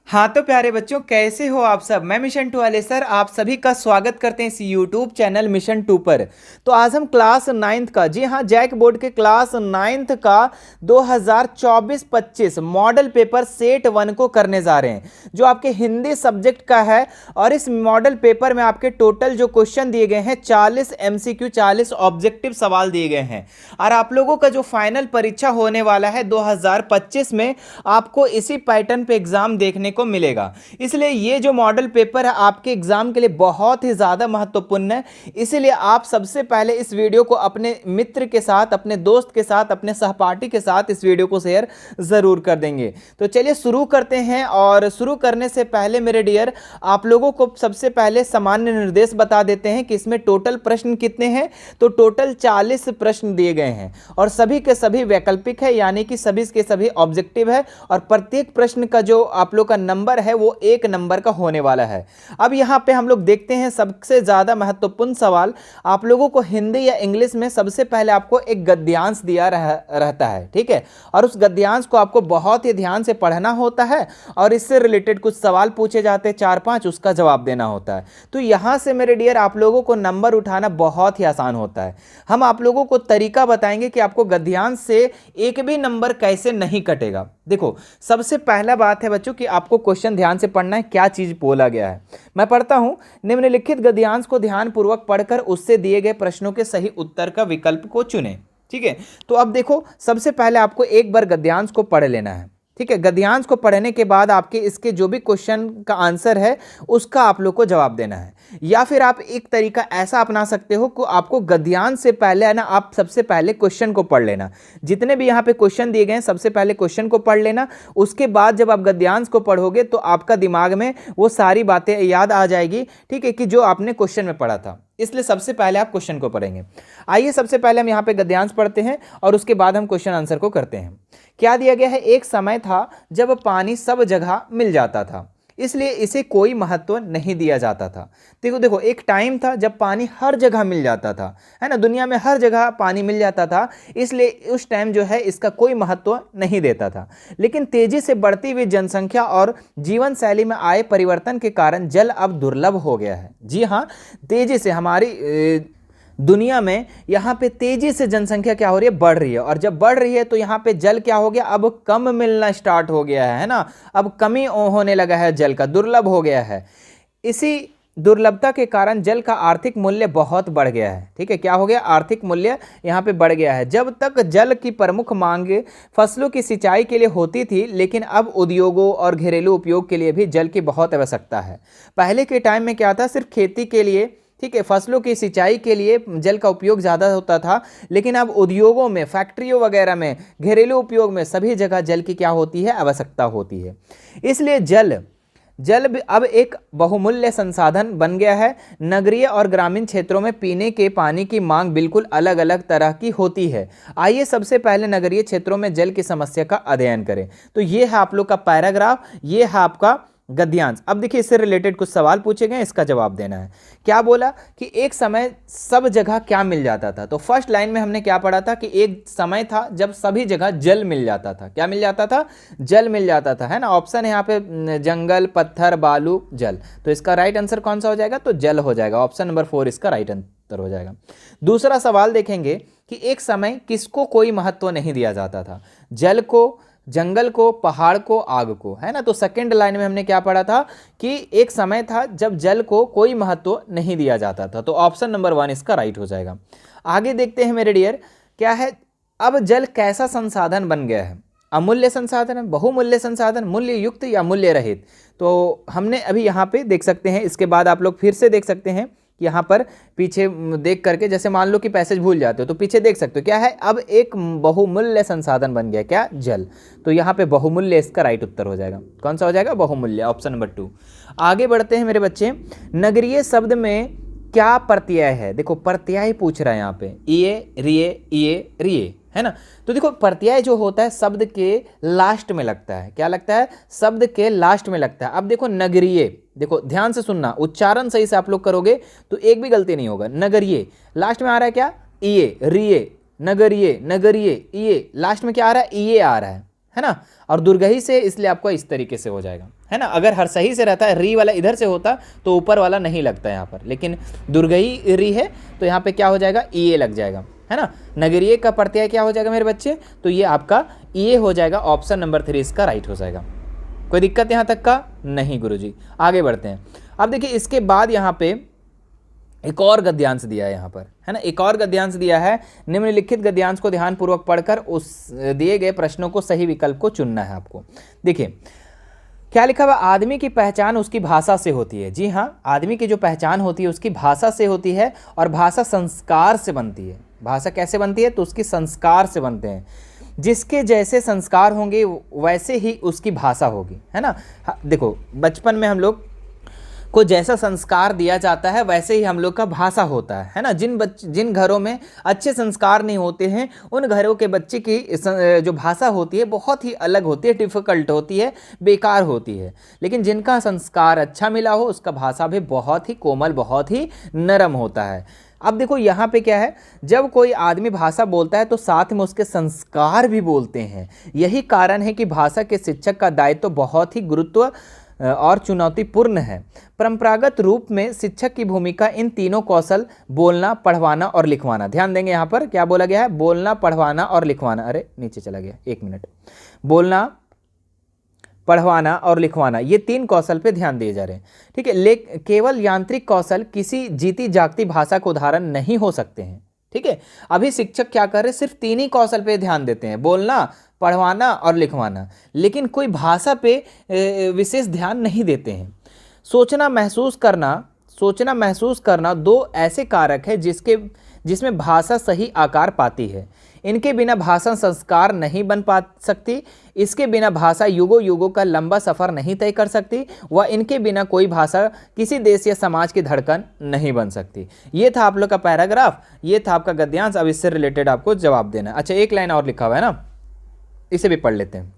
हाँ तो प्यारे बच्चों, कैसे हो आप सब। मैं मिशन 2 वाले सर आप सभी का स्वागत करते हैं इस यूट्यूब चैनल मिशन 2 पर। तो आज हम क्लास 9th का, जी हाँ, जैक बोर्ड के क्लास 9th का 2024-25 मॉडल पेपर सेट 1 को करने जा रहे हैं, जो आपके हिंदी सब्जेक्ट का है। और इस मॉडल पेपर में आपके टोटल जो क्वेश्चन दिए गए हैं 40 MCQ 40 ऑब्जेक्टिव सवाल दिए गए हैं। और आप लोगों का जो फाइनल परीक्षा होने वाला है 2025 में, आपको इसी पैटर्न पे एग्जाम देखने को मिलेगा। इसलिए ये जो मॉडल पेपर है आपके एग्जाम के लिए बहुत ही ज्यादा महत्वपूर्ण है। इसलिए आप सबसे पहले इस वीडियो को अपने मित्र के साथ, अपने दोस्त के साथ, अपने सहपाठी के साथ इस वीडियो को शेयर जरूर कर देंगे। तो चलिए शुरू करते हैं। और शुरू करने से पहले मेरे डियर, आप लोगों को सबसे पहले सामान्य निर्देश बता देते हैं कि इसमें टोटल प्रश्न कितने हैं। तो टोटल 40 प्रश्न दिए गए हैं और सभी के सभी वैकल्पिक है, यानी कि सभी के सभी ऑब्जेक्टिव है। और प्रत्येक प्रश्न का जो आप लोग का नंबर है वो 1 नंबर का होने वाला है। अब यहां पे हम लोग देखते हैं सबसे ज्यादा महत्वपूर्ण सवाल आप लोगों को हिंदी या इंग्लिश में सबसे पहले आपको एक गद्यांश दिया रहता है, ठीक है। और उस गद्यांश को आपको बहुत ही ध्यान से पढ़ना होता है और इससे रिलेटेड कुछ सवाल पूछे जाते हैं 4-5, उसका जवाब देना होता है। तो यहां से मेरे डियर आप लोगों को नंबर उठाना बहुत ही आसान होता है। हम आप लोगों को तरीका बताएंगे कि आपको गद्यांश से एक भी नंबर कैसे नहीं कटेगा। देखो, सबसे पहला बात है बच्चों कि आपको क्वेश्चन ध्यान से पढ़ना है, क्या चीज बोला गया है। मैं पढ़ता हूं, निम्नलिखित गद्यांश को ध्यानपूर्वक पढ़कर उससे दिए गए प्रश्नों के सही उत्तर का विकल्प को चुनें। ठीक है, तो अब देखो, सबसे पहले आपको एक बार गद्यांश को पढ़ लेना है। ठीक है, गद्यांश को पढ़ने के बाद आपके इसके जो भी क्वेश्चन का आंसर है उसका आप लोग को जवाब देना है। या फिर आप एक तरीका ऐसा अपना सकते हो कि आपको गद्यांश से पहले है ना, आप सबसे पहले क्वेश्चन को पढ़ लेना। जितने भी यहाँ पे क्वेश्चन दिए गए हैं सबसे पहले क्वेश्चन को पढ़ लेना। उसके बाद जब आप गद्यांश को पढ़ोगे तो आपका दिमाग में वो सारी बातें याद आ जाएगी, ठीक है, कि जो आपने क्वेश्चन में पढ़ा था। इसलिए सबसे पहले आप क्वेश्चन को पढ़ेंगे। आइए सबसे पहले हम यहाँ पे गद्यांश पढ़ते हैं और उसके बाद हम क्वेश्चन आंसर को करते हैं। क्या दिया गया है? एक समय था जब पानी सब जगह मिल जाता था, इसलिए इसे कोई महत्व नहीं दिया जाता था। देखो देखो, एक टाइम था जब पानी हर जगह मिल जाता था, है ना, दुनिया में हर जगह पानी मिल जाता था, इसलिए उस टाइम जो है इसका कोई महत्व नहीं देता था। लेकिन तेजी से बढ़ती हुई जनसंख्या और जीवन शैली में आए परिवर्तन के कारण जल अब दुर्लभ हो गया है। जी हाँ, तेजी से हमारी दुनिया में यहाँ पे तेजी से जनसंख्या क्या हो रही है? बढ़ रही है। और जब बढ़ रही है तो यहाँ पे जल क्या हो गया? अब कम मिलना स्टार्ट हो गया है ना, अब कमी होने लगा है, जल का दुर्लभ हो गया है। इसी दुर्लभता के कारण जल का आर्थिक मूल्य बहुत बढ़ गया है। ठीक है, क्या हो गया? आर्थिक मूल्य यहाँ पे बढ़ गया है। जब तक जल की प्रमुख मांग फसलों की सिंचाई के लिए होती थी, लेकिन अब उद्योगों और घरेलू उपयोग के लिए भी जल की बहुत आवश्यकता है। पहले के टाइम में क्या था? सिर्फ खेती के लिए, ठीक है, फसलों की सिंचाई के लिए जल का उपयोग ज़्यादा होता था, लेकिन अब उद्योगों में, फैक्ट्रियों वगैरह में, घरेलू उपयोग में सभी जगह जल की क्या होती है? आवश्यकता होती है। इसलिए जल अब एक बहुमूल्य संसाधन बन गया है। नगरीय और ग्रामीण क्षेत्रों में पीने के पानी की मांग बिल्कुल अलग अलग तरह की होती है। आइए सबसे पहले नगरीय क्षेत्रों में जल की समस्या का अध्ययन करें। तो ये है आप लोग का पैराग्राफ, ये है आपका गद्यांश। अब देखिए, इससे रिलेटेड कुछ सवाल पूछे गए, इसका जवाब देना है। क्या बोला कि एक समय सब जगह क्या मिल जाता था? तो फर्स्ट लाइन में हमने क्या पढ़ा था कि एक समय था जब सभी जगह जल मिल जाता था। क्या मिल जाता था? जल मिल जाता था, है ना। ऑप्शन है यहाँ पे जंगल, पत्थर, बालू, जल। तो इसका राइट आंसर कौन सा हो जाएगा? तो जल हो जाएगा। ऑप्शन नंबर 4 इसका राइट आंसर हो जाएगा। दूसरा सवाल देखेंगे कि एक समय किसको कोई महत्व नहीं दिया जाता था? जल को, जंगल को, पहाड़ को, आग को, है ना। तो सेकंड लाइन में हमने क्या पढ़ा था कि एक समय था जब जल को कोई महत्व नहीं दिया जाता था। तो ऑप्शन नंबर 1 इसका राइट हो जाएगा। आगे देखते हैं मेरे डियर, क्या है? अब जल कैसा संसाधन बन गया है? अमूल्य संसाधन, बहुमूल्य संसाधन, मूल्य युक्त या मूल्य रहित? तो हमने अभी यहाँ पे देख सकते हैं। इसके बाद आप लोग फिर से देख सकते हैं कि यहाँ पर पीछे देख करके, जैसे मान लो कि पैसेज भूल जाते हो तो पीछे देख सकते हो क्या है? अब एक बहुमूल्य संसाधन बन गया, क्या? जल। तो यहाँ पे बहुमूल्य इसका राइट उत्तर हो जाएगा। कौन सा हो जाएगा? बहुमूल्य, ऑप्शन नंबर 2। आगे बढ़ते हैं मेरे बच्चे। नगरीय शब्द में क्या प्रत्यय है? देखो, प्रत्यय पूछ रहा है यहाँ पे, इये, रिये, इये, रिये, है ना। तो देखो, प्रत्यय जो होता है शब्द के लास्ट में लगता है। क्या लगता है? शब्द के लास्ट में लगता है। अब देखो, नगरीय, देखो ध्यान से सुनना, उच्चारण सही से आप लोग करोगे तो एक भी गलती नहीं होगा। नगरीय, लास्ट में आ रहा है क्या? इये, रिये, नगरीय, नगरीय, इये, लास्ट में क्या आ रहा है? इये आ रहा है। है ना, और दुर्गही से इसलिए आपको इस तरीके से हो जाएगा, है ना। अगर हर सही से रहता है, री वाला इधर से होता तो ऊपर वाला नहीं लगता यहाँ पर, लेकिन दुर्गही री है तो यहाँ पे क्या हो जाएगा, ई ए लग जाएगा, है ना। नगरीय का प्रत्यय क्या हो जाएगा मेरे बच्चे, तो ये आपका ई ए हो जाएगा। ऑप्शन नंबर 3 इसका राइट हो जाएगा। कोई दिक्कत यहाँ तक का नहीं गुरुजी। आगे बढ़ते हैं। अब देखिए इसके बाद यहाँ पे एक और गद्यांश दिया है यहाँ पर, है ना, एक और गद्यांश दिया है। निम्नलिखित गद्यांश को ध्यानपूर्वक पढ़कर उस दिए गए प्रश्नों को सही विकल्प को चुनना है आपको। देखिए क्या लिखा हुआ, आदमी की पहचान उसकी भाषा से होती है। जी हाँ, आदमी की जो पहचान होती है उसकी भाषा से होती है, और भाषा संस्कार से बनती है। भाषा कैसे बनती है, तो उसकी संस्कार से बनते हैं। जिसके जैसे संस्कार होंगे वैसे ही उसकी भाषा होगी, है ना। देखो बचपन में हम लोग को जैसा संस्कार दिया जाता है वैसे ही हम लोग का भाषा होता है ना। जिन घरों में अच्छे संस्कार नहीं होते हैं उन घरों के बच्चे की जो भाषा होती है बहुत ही अलग होती है, डिफ़िकल्ट होती है, बेकार होती है। लेकिन जिनका संस्कार अच्छा मिला हो उसका भाषा भी बहुत ही कोमल, बहुत ही नरम होता है। अब देखो यहाँ पे क्या है, जब कोई आदमी भाषा बोलता है तो साथ में उसके संस्कार भी बोलते हैं। यही कारण है कि भाषा के शिक्षक का दायित्व तो बहुत ही गुरुत्व और चुनौतीपूर्ण है। परंपरागत रूप में शिक्षक की भूमिका इन तीनों कौशल बोलना, पढ़वाना और लिखवाना, ध्यान देंगे यहाँ पर क्या बोला गया है, बोलना, पढ़वाना और लिखवाना। अरे नीचे चला गया, एक मिनट। बोलना, पढ़वाना और लिखवाना, ये 3 कौशल पे ध्यान दिए जा रहे हैं, ठीक है। केवल यांत्रिक कौशल किसी जीती जागती भाषा को उदाहरण नहीं हो सकते हैं, ठीक है। अभी शिक्षक क्या कर रहे हैं, सिर्फ 3 ही कौशल पे ध्यान देते हैं, बोलना, पढ़वाना और लिखवाना, लेकिन कोई भाषा पे विशेष ध्यान नहीं देते हैं। सोचना महसूस करना 2 ऐसे कारक है जिसमें भाषा सही आकार पाती है। इनके बिना भाषा संस्कार नहीं बन पा सकती। इसके बिना भाषा युगों युगों का लंबा सफ़र नहीं तय कर सकती, व इनके बिना कोई भाषा किसी देश या समाज की धड़कन नहीं बन सकती। ये था आप लोग का पैराग्राफ, ये था आपका गद्यांश। अब इससे रिलेटेड आपको जवाब देना। अच्छा, एक लाइन और लिखा हुआ है ना, इसे भी पढ़ लेते हैं।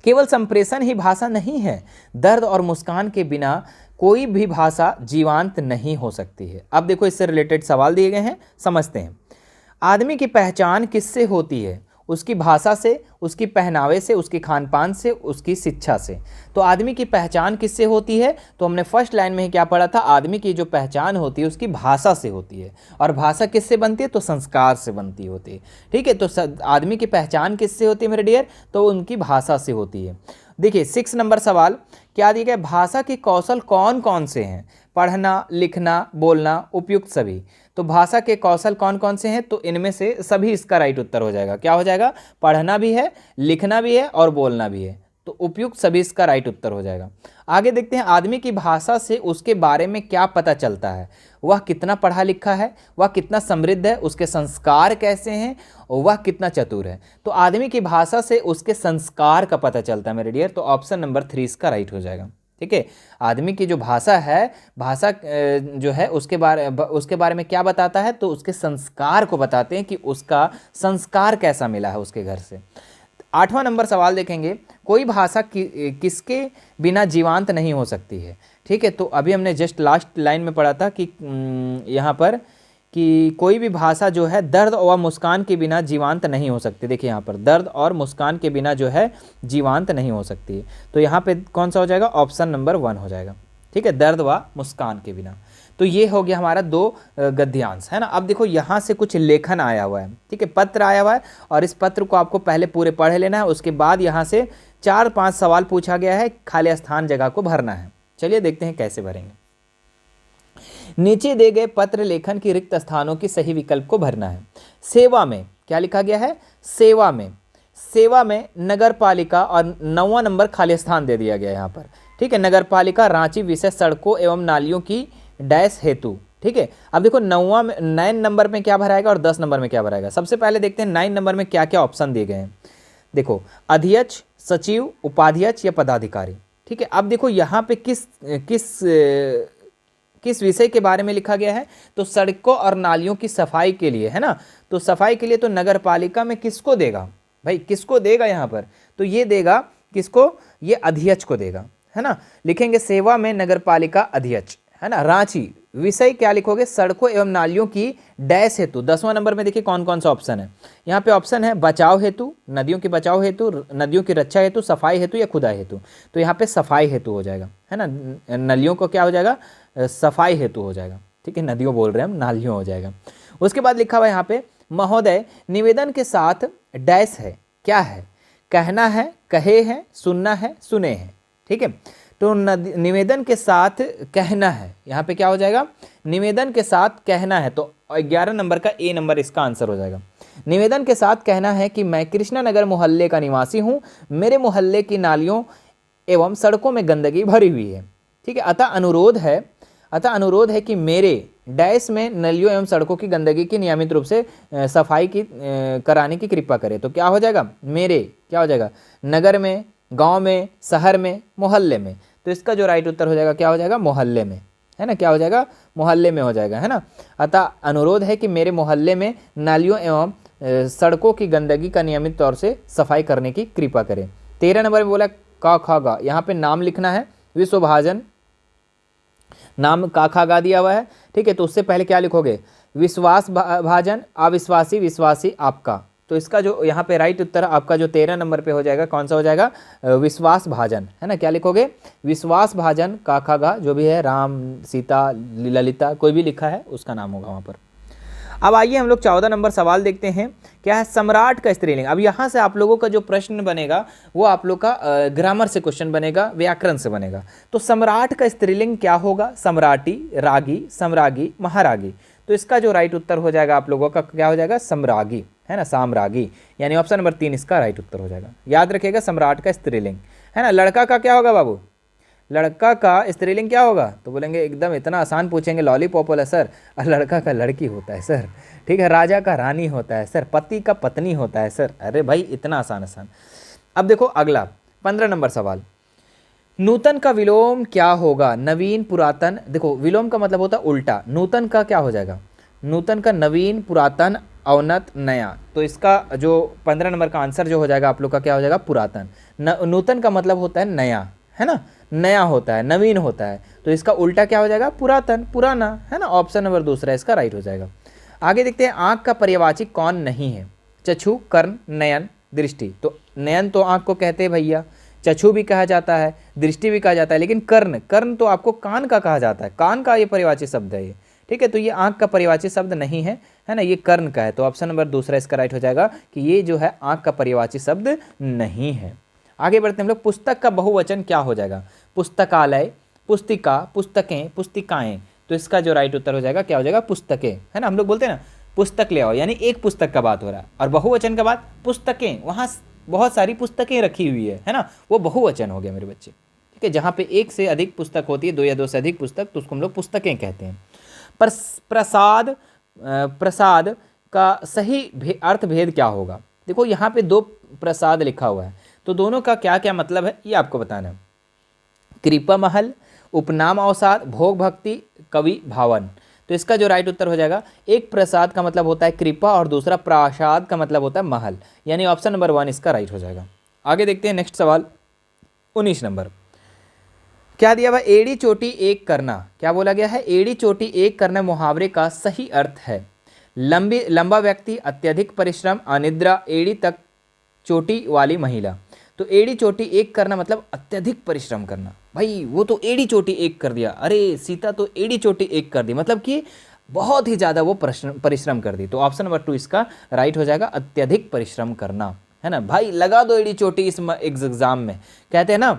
केवल संप्रेषण ही भाषा नहीं है, दर्द और मुस्कान के बिना कोई भी भाषा जीवंत नहीं हो सकती है। अब देखो इससे रिलेटेड सवाल दिए गए हैं, समझते हैं। आदमी की पहचान किससे होती है, उसकी भाषा से, उसकी पहनावे से, उसकी खान पान से, उसकी शिक्षा से। तो आदमी की पहचान किससे होती है, तो हमने फर्स्ट लाइन में ही क्या पढ़ा था, आदमी की जो पहचान होती है उसकी भाषा से होती है। और भाषा किससे बनती है, तो संस्कार से बनती होती है, ठीक है। तो आदमी की पहचान किससे होती है मेरे डियर, तो उनकी भाषा से होती है। देखिए 6 नंबर सवाल क्या दिया गया, भाषा के कौशल कौन कौन से हैं, पढ़ना, लिखना, बोलना, उपयुक्त सभी। तो भाषा के कौशल कौन कौन से हैं, तो इनमें से सभी इसका राइट उत्तर हो जाएगा। क्या हो जाएगा, पढ़ना भी है, लिखना भी है और बोलना भी है, तो उपयुक्त सभी इसका राइट उत्तर हो जाएगा। आगे देखते हैं, आदमी की भाषा से उसके बारे में क्या पता चलता है, वह कितना पढ़ा लिखा है, वह कितना समृद्ध है, उसके संस्कार कैसे हैं, और वह कितना चतुर है। तो आदमी की भाषा से उसके संस्कार का पता चलता है मेरे डियर, तो ऑप्शन नंबर 3 इसका राइट हो जाएगा, ठीक है। आदमी की जो भाषा है, भाषा जो है उसके बारे में क्या बताता है, तो उसके संस्कार को बताते हैं कि उसका संस्कार कैसा मिला है उसके घर से। 8वां नंबर सवाल देखेंगे, कोई भाषा किसके बिना जीवंत नहीं हो सकती है, ठीक है। तो अभी हमने जस्ट लास्ट लाइन में पढ़ा था कि यहाँ पर कि कोई भी भाषा जो है दर्द और मुस्कान के बिना जीवंत नहीं हो सकती। देखिए यहाँ पर दर्द और मुस्कान के बिना जो है जीवंत नहीं हो सकती। तो यहाँ पे कौन सा हो जाएगा, ऑप्शन नंबर 1 हो जाएगा, ठीक है, दर्द व मुस्कान के बिना। तो ये हो गया हमारा 2 गद्यांश, है ना। अब देखो यहाँ से कुछ लेखन आया हुआ है, ठीक है, पत्र आया हुआ है, और इस पत्र को आपको पहले पूरे पढ़ लेना है। उसके बाद यहाँ से 4-5 सवाल पूछा गया है, खाली स्थान जगह को भरना है। चलिए देखते हैं कैसे भरेंगे। नीचे दिए गए पत्र लेखन की रिक्त स्थानों की सही विकल्प को भरना है। सेवा में क्या लिखा गया है, सेवा में नगर पालिका, और 9वां नंबर खाली स्थान दे दिया गया है यहाँ पर, ठीक है। नगर पालिका रांची विषय सड़कों एवं नालियों की डैश हेतु, ठीक है। अब देखो 9 नंबर में क्या भराएगा और 10 नंबर में क्या भराएगा। सबसे पहले देखते हैं 9 नंबर में क्या क्या ऑप्शन दिए गए हैं। देखो अध्यक्ष, सचिव, उपाध्यक्ष या पदाधिकारी, ठीक है। अब देखो यहाँ पे किस विषय के बारे में लिखा गया है, तो सड़कों और नालियों की सफाई के लिए, है ना। तो सफाई के लिए तो नगर पालिका में किसको देगा भाई, किसको देगा यहाँ पर, तो ये देगा किसको, ये अध्यक्ष को देगा, है ना। लिखेंगे सेवा में नगर पालिका अध्यक्ष, है ना। रांची, विषय क्या लिखोगे, सड़कों एवं नालियों की डैश हेतु। 10वां नंबर में देखिए कौन कौन सा ऑप्शन है। यहाँ पे ऑप्शन है बचाव हेतु, नदियों के बचाव हेतु, नदियों की रक्षा हेतु, सफाई हेतु या खुदाई हेतु। तो यहाँ पे सफाई हेतु हो जाएगा, है ना। नलियों को क्या हो जाएगा, सफाई हेतु हो जाएगा, ठीक है। नदियों बोल रहे हैं हम, नालियों हो जाएगा। उसके बाद लिखा हुआ है यहाँ पे, महोदय निवेदन के साथ डैश है, क्या है, कहना है, कहे हैं, सुनना है, सुने हैं, ठीक है। तो निवेदन के साथ कहना है, यहाँ पे क्या हो जाएगा, निवेदन के साथ कहना है, तो 11 नंबर का ए नंबर इसका आंसर हो जाएगा। निवेदन के साथ कहना है कि मैं कृष्णानगर मोहल्ले का निवासी हूँ, मेरे मोहल्ले की नालियों एवं सड़कों में गंदगी भरी हुई है, ठीक है। अतः अनुरोध है कि मेरे डैश में नलियों एवं सड़कों की गंदगी की नियमित रूप से सफाई की कराने की कृपा करें। तो क्या हो जाएगा, मेरे क्या हो जाएगा, नगर में, गांव में, शहर में, मोहल्ले में। तो इसका जो राइट उत्तर हो जाएगा क्या हो जाएगा, मोहल्ले में, है ना। क्या हो जाएगा, मोहल्ले में हो जाएगा, है ना। अतः अनुरोध है कि मेरे मोहल्ले में नालियों एवं सड़कों की गंदगी का नियमित तौर से सफाई करने की कृपा करें। 13 नंबर में बोला का खा गा, यहाँ पे नाम लिखना है, विश्वभाजन, नाम का खा गा दिया हुआ है, ठीक है। तो उससे पहले क्या लिखोगे, विश्वास भाजन, अविश्वासी, विश्वासी, आपका। तो इसका जो यहाँ पे राइट उत्तर आपका जो 13 नंबर पे हो जाएगा, कौन सा हो जाएगा, विश्वास भाजन, है ना। क्या लिखोगे, विश्वास भाजन, काखा गा, जो भी है, राम, सीता, ललिता, कोई भी लिखा है उसका नाम होगा वहाँ पर। अब आइए हम लोग 14 नंबर सवाल देखते हैं, क्या है, सम्राट का स्त्रीलिंग। अब यहाँ से आप लोगों का जो प्रश्न बनेगा वो आप लोग का ग्रामर से क्वेश्चन बनेगा, व्याकरण से बनेगा। तो सम्राट का स्त्रीलिंग क्या होगा, सम्राटी, रागी, सम्रागी, महारागी। तो इसका जो राइट उत्तर हो जाएगा आप लोगों का क्या हो जाएगा, सम्रागी, है ना, साम्रागी, यानी ऑप्शन नंबर 3 इसका राइट उत्तर हो जाएगा। याद रखिएगा सम्राट का स्त्रीलिंग, है ना। लड़का का क्या होगा बाबू, लड़का का स्त्रीलिंग क्या होगा, तो बोलेंगे एकदम इतना आसान पूछेंगे, लॉलीपॉप वाला सर। और लड़का का लड़की होता है सर, ठीक है। राजा का रानी होता है सर, पति का पत्नी होता है सर। अरे भाई इतना आसान। अब देखो अगला 15 नंबर सवाल, नूतन का विलोम क्या होगा, नवीन, पुरातन। देखो विलोम का मतलब होता है उल्टा, नूतन का क्या हो जाएगा, नूतन का नवीन, पुरातन, अवनत, नया। तो इसका जो 15 नंबर का आंसर जो हो जाएगा आप लोग का क्या हो जाएगा, पुरातन। नूतन का मतलब होता है नया, है ना, नया होता है, नवीन होता है। तो इसका उल्टा क्या हो जाएगा, पुरातन, पुराना, है ना। ऑप्शन नंबर दूसरा इसका राइट हो जाएगा। आगे देखते हैं, आँख का पर्यायवाची कौन नहीं है, चक्षु, कर्ण, नयन, दृष्टि। तो नयन तो आँख को कहते हैं भैया, चक्षु भी कहा जाता है, दृष्टि भी कहा जाता है, लेकिन कर्ण तो आपको कान का कहा जाता है, कान का ये पर्यायवाची शब्द है ये, ठीक है। तो ये आँख का पर्यायवाची शब्द नहीं है, है ना, ये कर्ण का है। तो ऑप्शन नंबर दूसरा इसका राइट हो जाएगा कि ये जो है आँख का पर्यायवाची शब्द नहीं है। आगे बढ़ते हैं हम लोग, पुस्तक का बहुवचन क्या हो जाएगा, पुस्तकालय, पुस्तिका, पुस्तकें, पुस्तिकाएं। तो इसका जो राइट उत्तर हो जाएगा क्या हो जाएगा, पुस्तकें, है ना। हम लोग बोलते हैं ना पुस्तक ले आओ, यानी एक पुस्तक का बात हो रहा है, और बहुवचन का बात पुस्तकें, वहाँ बहुत सारी पुस्तकें रखी हुई है ना, वो बहुवचन हो गया मेरे बच्चे, ठीक है। जहाँ पे एक से अधिक पुस्तक होती है, 2 या 2 से अधिक पुस्तक, तो उसको हम लोग पुस्तकें कहते हैं। प्रसाद का सही अर्थ भेद क्या होगा। देखो यहाँ पे 2 प्रसाद लिखा हुआ है, तो दोनों का क्या क्या मतलब है ये आपको बताना है। कृपा महल, उपनाम अवसाद, भोग भक्ति, कवि भावन। तो इसका जो राइट उत्तर हो जाएगा, एक प्रसाद का मतलब होता है कृपा और दूसरा प्रासाद का मतलब होता है महल, यानी ऑप्शन नंबर 1 इसका राइट हो जाएगा। आगे देखते हैं नेक्स्ट सवाल 19 नंबर, क्या दिया हुआ, एड़ी चोटी एक करना। क्या बोला गया है, एड़ी चोटी एक करना मुहावरे का सही अर्थ है लंबा व्यक्ति, अत्यधिक परिश्रम, अनिद्रा, एड़ी तक चोटी वाली महिला। तो एड़ी चोटी एक करना मतलब अत्यधिक परिश्रम करना। भाई वो तो एड़ी चोटी एक कर दिया, अरे सीता तो एड़ी चोटी एक कर दी, मतलब कि बहुत ही ज़्यादा वो परिश्रम कर दी। तो ऑप्शन नंबर 2 इसका राइट हो जाएगा, अत्यधिक परिश्रम करना, है ना। भाई लगा दो एड़ी चोटी इस एग्जाम में, कहते हैं ना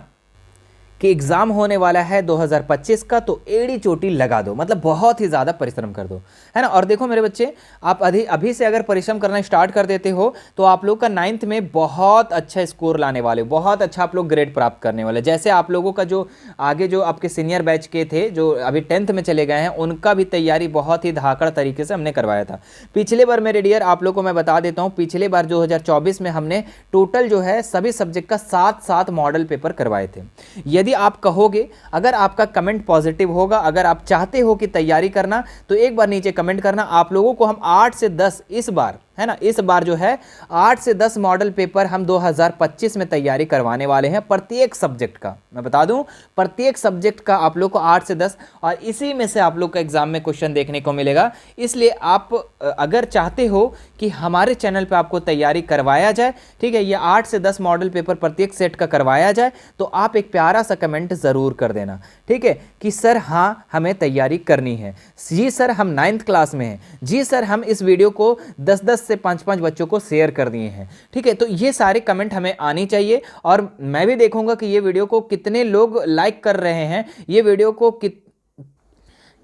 कि एग्ज़ाम होने वाला है 2025 का, तो एड़ी चोटी लगा दो, मतलब बहुत ही ज़्यादा परिश्रम कर दो, है ना। और देखो मेरे बच्चे, आप अभी से अगर परिश्रम करना स्टार्ट कर देते हो तो आप लोग का 9th में बहुत अच्छा स्कोर लाने वाले, बहुत अच्छा आप लोग ग्रेड प्राप्त करने वाले। जैसे आप लोगों का जो आगे जो आपके सीनियर बैच के थे जो अभी 10th में चले गए हैं, उनका भी तैयारी बहुत ही धाकड़ तरीके से हमने करवाया था। पिछले बार मेरे डियर आप लोग को मैं बता देता हूँ, पिछले बार 2024 में हमने टोटल जो है सभी सब्जेक्ट का 7 मॉडल पेपर करवाए थे। यदि आप कहोगे, अगर आपका कमेंट पॉजिटिव होगा, अगर आप चाहते हो कि तैयारी करना, तो एक बार नीचे कमेंट करना। आप लोगों को हम 8 से 10 इस बार है ना। इस बार जो है 8 से 10 मॉडल पेपर हम 2025 में तैयारी करवाने वाले हैं प्रत्येक सब्जेक्ट का। मैं बता दूं, प्रत्येक सब्जेक्ट का आप लोग को 8 से 10, और इसी में से आप लोग का एग्जाम में क्वेश्चन देखने को मिलेगा। इसलिए आप अगर चाहते हो कि हमारे चैनल पे आपको तैयारी करवाया जाए, ठीक है, ये 8 से 10 मॉडल पेपर प्रत्येक सेट का करवाया जाए, तो आप एक प्यारा सा कमेंट ज़रूर कर देना, ठीक है, कि सर हाँ हमें तैयारी करनी है, जी सर हम 9th क्लास में हैं, जी सर हम इस वीडियो को 10-10 से 5-5 बच्चों को शेयर कर दिए हैं, ठीक है। तो ये सारे कमेंट हमें आनी चाहिए, और मैं भी देखूंगा कि ये वीडियो को कितने लोग लाइक कर रहे हैं, ये वीडियो को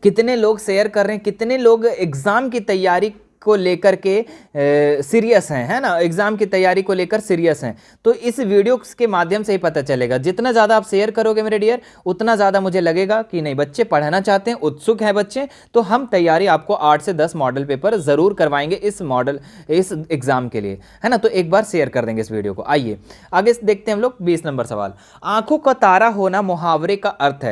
कितने लोग शेयर कर रहे हैं, कितने लोग एग्ज़ाम की तैयारी को लेकर के सीरियस हैं, है ना, एग्ज़ाम की तैयारी को लेकर सीरियस हैं। तो इस वीडियो के माध्यम से ही पता चलेगा। जितना ज़्यादा आप शेयर करोगे मेरे डियर, उतना ज़्यादा मुझे लगेगा कि नहीं बच्चे पढ़ना चाहते हैं, उत्सुक हैं बच्चे, तो हम तैयारी आपको 8 से 10 मॉडल पेपर ज़रूर करवाएंगे इस एग्ज़ाम के लिए, है ना। तो एक बार शेयर कर देंगे इस वीडियो को। आइए आगे देखते हैं हम लोग 20 नंबर सवाल। आंखों का तारा होना मुहावरे का अर्थ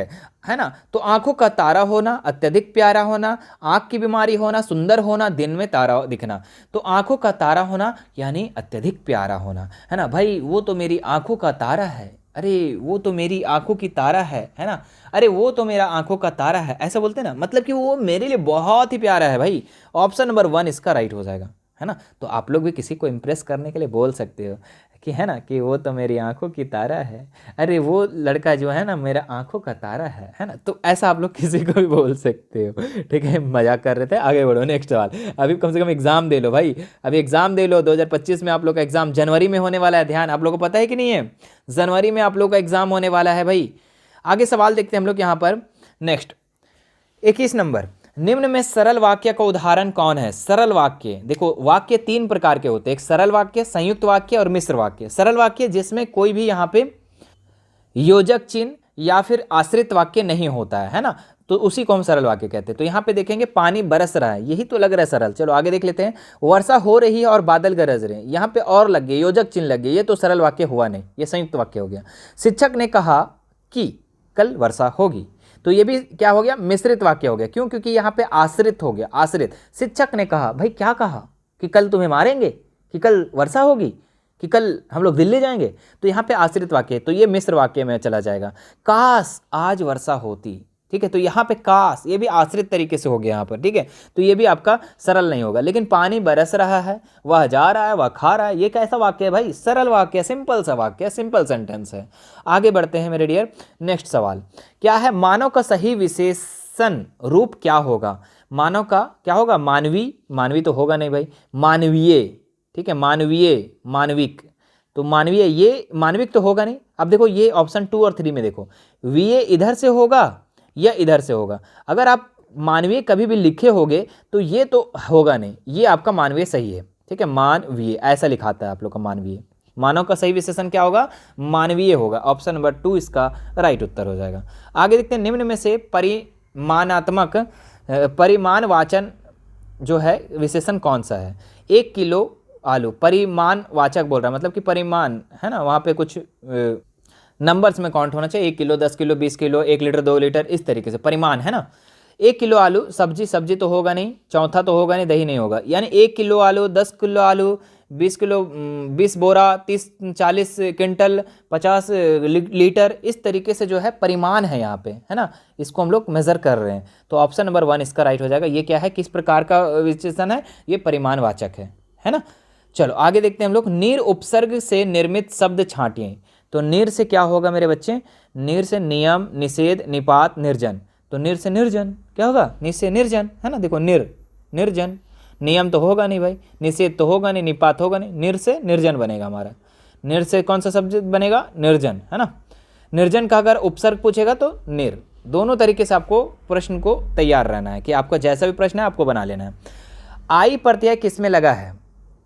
है ना। तो आंखों का तारा होना, अत्यधिक प्यारा होना, आंख की बीमारी होना, सुंदर होना, दिन में तारा दिखना। तो आंखों का तारा होना यानी अत्यधिक प्यारा होना, है ना। भाई वो तो मेरी आंखों का तारा है, अरे वो तो मेरी आंखों की तारा है ना, अरे वो तो मेरा आंखों का तारा है, ऐसा बोलते हैं ना, मतलब कि वो मेरे लिए बहुत ही प्यारा है भाई। ऑप्शन नंबर 1 इसका राइट हो जाएगा, है ना। तो आप लोग भी किसी को इम्प्रेस करने के लिए बोल सकते हो कि, है ना, कि वो तो मेरी आंखों की तारा है, अरे वो लड़का जो है ना मेरा आंखों का तारा है ना। तो ऐसा आप लोग किसी को भी बोल सकते हो, ठीक है, मजाक कर रहे थे। आगे बढ़ो, नेक्स्ट सवाल। अभी कम से कम एग्जाम दे लो भाई, अभी एग्जाम दे लो। 2025 में आप लोग का एग्जाम जनवरी में होने वाला है, ध्यान, आप लोग को पता है कि नहीं है, जनवरी में आप लोग का एग्जाम होने वाला है भाई। आगे सवाल देखते हैं हम लोग यहाँ पर। नेक्स्ट 21 नंबर, निम्न में सरल वाक्य का उदाहरण कौन है। सरल वाक्य, देखो वाक्य 3 प्रकार के होते हैं, एक सरल वाक्य, संयुक्त वाक्य और मिश्र वाक्य। सरल वाक्य जिसमें कोई भी यहाँ पे योजक चिन्ह या फिर आश्रित वाक्य नहीं होता है ना, तो उसी को हम सरल वाक्य कहते हैं। तो यहाँ पे देखेंगे पानी बरस रहा है, यही तो लग रहा है सरल। चलो आगे देख लेते हैं। वर्षा हो रही है और बादल गरज रहे हैं, यहाँ पे और लग गए, योजक चिन्ह लग गए, ये तो सरल वाक्य हुआ नहीं, ये संयुक्त वाक्य हो गया। शिक्षक ने कहा कि कल वर्षा होगी, तो ये भी क्या हो गया, मिश्रित वाक्य हो गया। क्यों, क्योंकि यहाँ पे आश्रित हो गया, आश्रित। शिक्षक ने कहा, भाई क्या कहा, कि कल तुम्हें मारेंगे, कि कल वर्षा होगी, कि कल हम लोग दिल्ली जाएंगे, तो यहाँ पे आश्रित वाक्य है, तो ये मिश्र वाक्य में चला जाएगा। काश आज वर्षा होती, ठीक है, तो यहाँ पे काश, ये भी आश्रित तरीके से हो गया यहाँ पर, ठीक है, तो ये भी आपका सरल नहीं होगा। लेकिन पानी बरस रहा है, वह जा रहा है, वह खा रहा है, ये कैसा वाक्य है भाई, सरल वाक्य, सिंपल सा वाक्य, सिंपल सेंटेंस है। आगे बढ़ते हैं मेरे डियर। नेक्स्ट सवाल क्या है, मानव का सही विशेषण रूप क्या होगा। मानव का क्या होगा, मानवी, मानवी तो होगा नहीं भाई, मानवीय, ठीक है, मानवीय, मानविक, तो मानवीय, ये मानविक तो होगा नहीं। अब देखो ये ऑप्शन 2 और 3 में देखो, वीए इधर से होगा या इधर से होगा। अगर आप मानवीय कभी भी लिखे होगे तो ये तो होगा नहीं, ये आपका मानवीय सही है, ठीक है, मानवीय ऐसा लिखाता है आप लोग का मानवीय। मानव का सही विशेषण क्या होगा, मानवीय होगा। ऑप्शन नंबर 2 इसका राइट उत्तर हो जाएगा। आगे देखते हैं, निम्न में से परिमाणात्मक परिमाणवाचन जो है विशेषण कौन सा है। 1 किलो आलू, परिमाणवाचक बोल रहा है, मतलब कि परिमाण है ना, वहाँ पे कुछ नंबर्स में काउंट होना चाहिए, 1 kilo, 10 kilo, 20 kilo, 1 litre, 2 litre, इस तरीके से परिमाण है ना। 1 किलो आलू, सब्जी, सब्जी तो होगा नहीं, चौथा तो होगा नहीं, दही नहीं होगा, यानी 1 किलो आलू, 10 किलो आलू, 20 किलो, 20 बोरा, 30-40 क्विंटल, 50 लीटर, इस तरीके से जो है परिमाण है यहाँ पे, है ना, इसको हम लोग मेजर कर रहे हैं। तो ऑप्शन नंबर 1 इसका राइट हो जाएगा। ये क्या है, किस प्रकार का विशेषण है, ये परिमाणवाचक है ना। चलो आगे देखते हैं हम लोग। निर उपसर्ग से निर्मित शब्द छांटिए। तो निर से क्या होगा मेरे बच्चे, निर से नियम, निषेध, निपात, निर्जन। तो निर से निर्जन क्या होगा, निर से निर्जन, है ना। देखो निर, निर्जन, नियम तो होगा नहीं भाई, निषेध तो होगा नहीं, निपात होगा नहीं, निर से निर्जन बनेगा हमारा। निर से कौन सा शब्द बनेगा, निर्जन, है ना। निर्जन का अगर उपसर्ग पूछेगा तो निर। दोनों तरीके से आपको प्रश्न को तैयार रहना है, कि आपका जैसा भी प्रश्न है आपको बना लेना है। आई प्रत्यय किस में लगा है।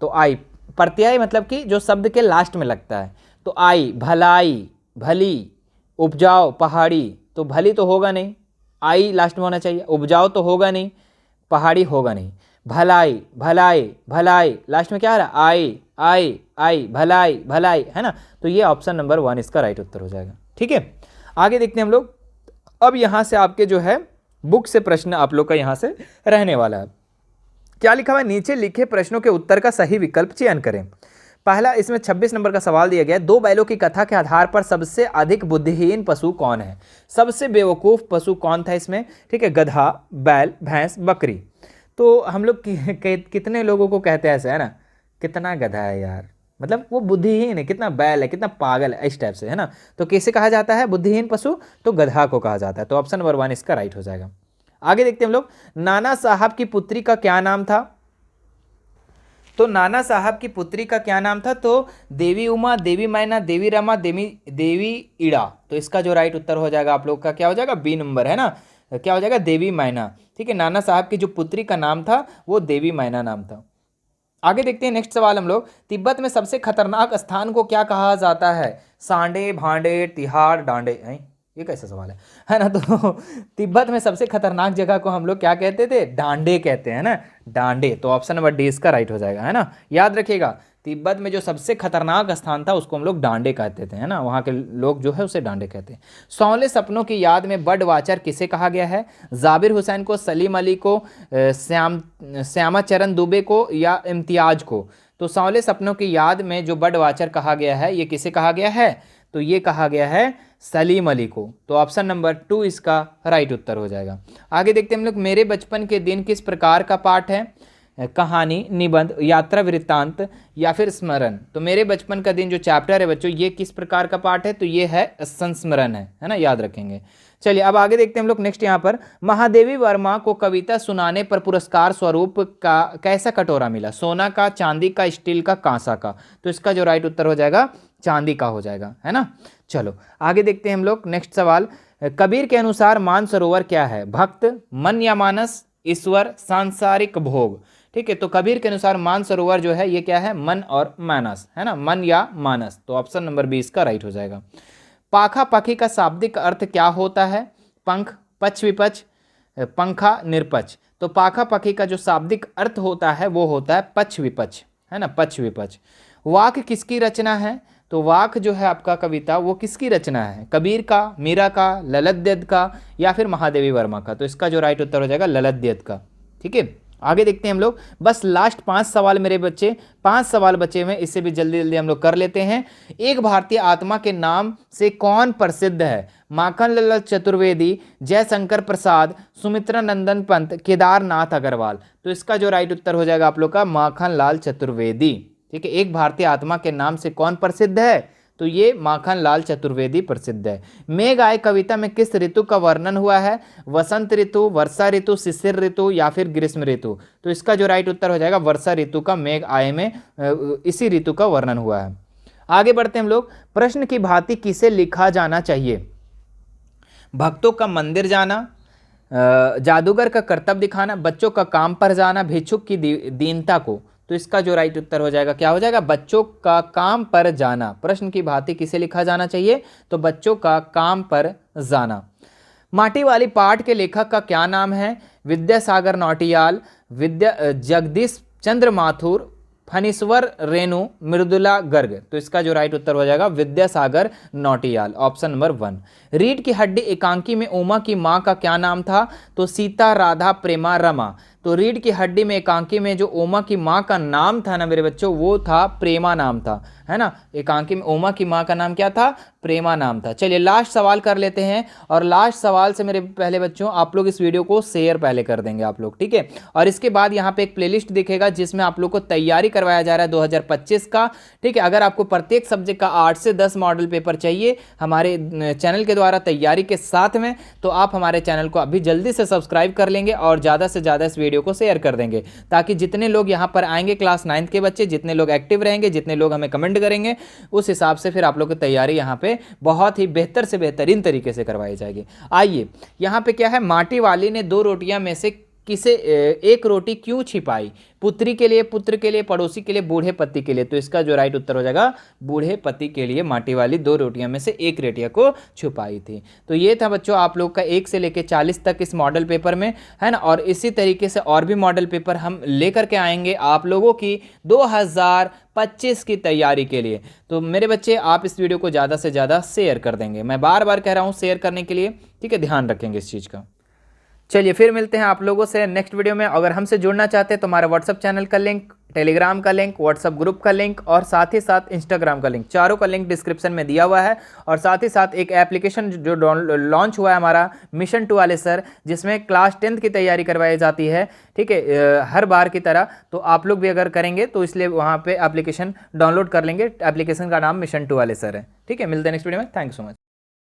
तो आई प्रत्यय मतलब कि जो शब्द के लास्ट में लगता है। तो आई, भलाई, भली, उपजाऊ, पहाड़ी, तो भली तो होगा नहीं, आई लास्ट में होना चाहिए। उपजाऊ तो होगा नहीं, पहाड़ी होगा नहीं। भलाई, भलाई, भलाई, लास्ट में क्या आ रहा है, आई, आई, आई, भलाई, भलाई, है ना। तो ये ऑप्शन नंबर 1 इसका राइट उत्तर हो जाएगा, ठीक है। आगे देखते हैं हम लोग। अब यहाँ से आपके जो है बुक से प्रश्न आप लोग का यहाँ से रहने वाला है। क्या लिखा हुआ है, नीचे लिखे प्रश्नों के उत्तर का सही विकल्प चयन करें। पहला, इसमें 26 नंबर का सवाल दिया गया है, दो बैलों की कथा के आधार पर सबसे अधिक बुद्धिहीन पशु कौन है। सबसे बेवकूफ पशु कौन था इसमें, ठीक है, गधा, बैल, भैंस, बकरी। तो हम लोग कितने लोगों को कहते हैं ऐसे, है ना, कितना गधा है यार, मतलब वो बुद्धिहीन है, कितना बैल है, कितना पागल है, इस टाइप से, है ना। तो कैसे कहा जाता है बुद्धिहीन पशु, तो गधा को कहा जाता है। तो ऑप्शन नंबर 1 इसका राइट हो जाएगा। आगे देखते हैं हम लोग, नाना साहब की पुत्री का क्या नाम था। तो नाना साहब की पुत्री का क्या नाम था, तो देवी उमा, देवी मैना, देवी रमा, देवी ईड़ा। तो इसका जो राइट उत्तर हो जाएगा आप लोग का क्या हो जाएगा, बी नंबर, है ना, क्या हो जाएगा, देवी मैना। ठीक है, नाना साहब की जो पुत्री का नाम था वो देवी मैना नाम था। आगे देखते हैं नेक्स्ट सवाल हम लोग, तिब्बत में सबसे खतरनाक स्थान को क्या कहा जाता है। सांडे, भांडे, तिहाड़, डांडे। ये कैसा सवाल है ना। तो तिब्बत में सबसे खतरनाक जगह को हम लोग क्या कहते थे, डांडे कहते हैं ना, डांडे। तो ऑप्शन नंबर डी इसका राइट हो जाएगा, है ना। याद रखिएगा, तिब्बत में जो सबसे खतरनाक स्थान था उसको हम लोग डांडे कहते थे, है ना, वहाँ के लोग जो है उसे डांडे कहते हैं। सांवले सपनों की याद में बर्ड वाचर किसे कहा गया है। जाबिर हुसैन को, सलीम अली को, श्यामाचरण दुबे को, या इम्तियाज को। तो सांवले सपनों की याद में जो बर्ड वाचर कहा गया है, ये किसे कहा गया है, तो ये कहा गया है सलीम अली को। तो ऑप्शन नंबर 2 इसका राइट उत्तर हो जाएगा। आगे देखते हैं हम लोग, मेरे बचपन के दिन किस प्रकार का पाठ है। कहानी, निबंध, यात्रा वृत्तांत, या फिर स्मरण। तो मेरे बचपन का दिन जो चैप्टर है बच्चों, ये किस प्रकार का पाठ है, तो ये है संस्मरण है ना, याद रखेंगे। चलिए अब आगे देखते हैं हम लोग नेक्स्ट, यहाँ पर महादेवी वर्मा को कविता सुनाने पर पुरस्कार स्वरूप का कैसा कटोरा मिला। सोना का, चांदी का, स्टील का, कांसा का। तो इसका जो राइट उत्तर हो जाएगा चांदी का हो जाएगा, है ना। चलो आगे देखते हैं हम लोग नेक्स्ट सवाल, कबीर के अनुसार मानसरोवर क्या है। भक्त, मन या मानस, ईश्वर, सांसारिक भोग। ठीक है, तो कबीर के अनुसार मानसरोवर जो है ये क्या है, मन और मानस, है ना, मन या मानस। तो ऑप्शन नंबर 20 का राइट हो जाएगा। पाखा पाखी का शाब्दिक अर्थ क्या होता है। पंख, पक्ष विपक्ष, पंखा, निरपक्ष। तो पाखा पाखी का जो शाब्दिक अर्थ होता है वो होता है पक्ष विपक्ष, है ना, पक्ष विपक्ष। वाक किसकी रचना है। तो वाक जो है आपका कविता वो किसकी रचना है, कबीर का, मीरा का, ललतद्यद का, या फिर महादेवी वर्मा का। तो इसका जो राइट उत्तर हो जाएगा ललतद्यद का। ठीक है, आगे देखते हैं हम लोग, बस लास्ट 5 सवाल मेरे बच्चे, 5 सवाल बचे हुए हैं, इससे भी जल्दी जल्दी हम लोग कर लेते हैं। एक भारतीय आत्मा के नाम से कौन प्रसिद्ध है। माखनलाल चतुर्वेदी, जयशंकर प्रसाद, सुमित्रा नंदन पंत, केदारनाथ अग्रवाल। तो इसका जो राइट उत्तर हो जाएगा आप लोग का माखनलाल चतुर्वेदी। ठीक है, एक भारतीय आत्मा के नाम से कौन प्रसिद्ध है, तो ये माखनलाल चतुर्वेदी प्रसिद्ध है। मेघ आए कविता में किस ऋतु का वर्णन हुआ है। वसंत ऋतु, वर्षा ऋतु, शिशिर ऋतु, या फिर ग्रीष्म ऋतु। तो इसका जो राइट उत्तर हो जाएगा वर्षा ऋतु का मेघ आए में इसी ऋतु का वर्णन हुआ है। आगे बढ़ते हैं हम लोग, प्रश्न की भांति किसे लिखा जाना चाहिए। भक्तों का मंदिर जाना, जादूगर का कर्तव्य दिखाना, बच्चों का काम पर जाना, भिक्षुक की दीनता को। तो इसका जो राइट उत्तर हो जाएगा क्या हो जाएगा, बच्चों का काम पर जाना। प्रश्न की भांति किसे लिखा जाना चाहिए, तो बच्चों का काम पर जाना। माटी वाली पाठ के लेखक का क्या नाम है। विद्यासागर नौटियाल, जगदीश चंद्र माथुर, फणीश्वर रेणु, मृदुला गर्ग। तो इसका जो राइट उत्तर हो जाएगा विद्यासागर नौटियाल, ऑप्शन नंबर 1। रीढ़ की हड्डी एकांकी में उमा की माँ का क्या नाम था। तो सीता, राधा, प्रेमा, रमा। तो रीढ़ की हड्डी में एकांकी में जो उमा की माँ का नाम था ना मेरे बच्चों, वो था प्रेमा नाम था, है ना। एकांकी में उमा की माँ का नाम क्या था, प्रेमा नाम था। चलिए लास्ट सवाल कर लेते हैं, और लास्ट सवाल से मेरे पहले बच्चों आप लोग इस वीडियो को शेयर पहले कर देंगे आप लोग, ठीक है। और इसके बाद यहाँ पे एक प्लेलिस्ट दिखेगा जिसमें आप लोग को तैयारी करवाया जा रहा है 2025 का, ठीक है। अगर आपको प्रत्येक सब्जेक्ट का 8 से 10 मॉडल पेपर चाहिए हमारे चैनल के द्वारा तैयारी के साथ में, तो आप हमारे चैनल को अभी जल्दी से सब्सक्राइब कर लेंगे और ज़्यादा से ज़्यादा इस वीडियो को शेयर कर देंगे, ताकि जितने लोग यहाँ पर आएंगे क्लास 9th के बच्चे, जितने लोग एक्टिव रहेंगे, जितने लोग हमें कमेंट करेंगे, उस हिसाब से फिर आप लोग की तैयारी यहाँ पे बहुत ही बेहतर से बेहतरीन तरीके से करवाई जाएगी। आइए यहाँ पे क्या है, माटी वाली ने 2 रोटियां में से किसे एक रोटी क्यों छिपाई। पुत्री के लिए, पुत्र के लिए, पड़ोसी के लिए, बूढ़े पति के लिए। तो इसका जो राइट उत्तर हो जाएगा बूढ़े पति के लिए माटी वाली 2 रोटियां में से एक रोटियां को छुपाई थी। तो ये था बच्चों आप लोग का 1 से लेकर 40 तक इस मॉडल पेपर में, है ना। और इसी तरीके से और भी मॉडल पेपर हम लेकर के आएंगे आप लोगों की 2025 की तैयारी के लिए। तो मेरे बच्चे आप इस वीडियो को ज़्यादा से ज़्यादा शेयर कर देंगे, मैं बार बार कह रहा हूँ शेयर करने के लिए, ठीक है, ध्यान रखेंगे इस चीज़ का। चलिए फिर मिलते हैं आप लोगों से नेक्स्ट वीडियो में। अगर हमसे जुड़ना चाहते हैं तो हमारा व्हाट्सअप चैनल का लिंक, टेलीग्राम का लिंक, व्हाट्सअप ग्रुप का लिंक और साथ ही साथ इंस्टाग्राम का लिंक, चारों का लिंक डिस्क्रिप्शन में दिया हुआ है। और साथ ही साथ एक एप्लीकेशन जो लॉन्च हुआ है हमारा मिशन 2 वाले सर, जिसमें क्लास 10th की तैयारी करवाई जाती है, ठीक है, हर बार की तरह। तो आप लोग भी अगर करेंगे तो इसलिए वहाँ पे एप्लीकेशन डाउनलोड कर लेंगे। एप्लीकेशन का नाम मिशन 2 वाले सर है। ठीक है, मिलते हैं नेक्स्ट वीडियो में। Thank you so much.